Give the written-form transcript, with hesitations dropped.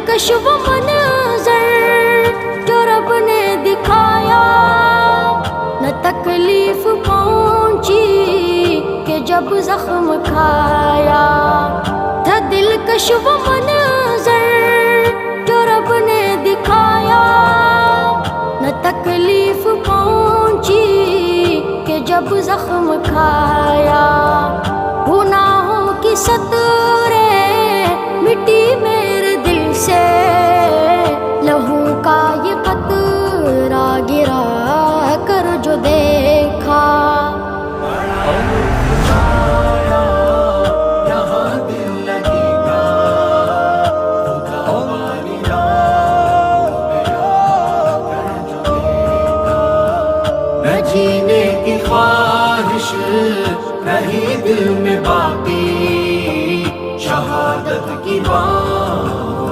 دلکش وہ منظر جو رب نے دکھایا، نہ تکلیف پہنچی کہ جب زخم کھایا، تھا دلکش وہ منظر جو رب نے دکھایا، نہ تکلیف پہنچی کہ جب زخم کھایا، گناہوں کی سطریں مٹی میرے دل سے، لہو کا یہ قطرہ گرا کر جو دیکھا، نہ جینے کی خواہش رہی دل میں باقی،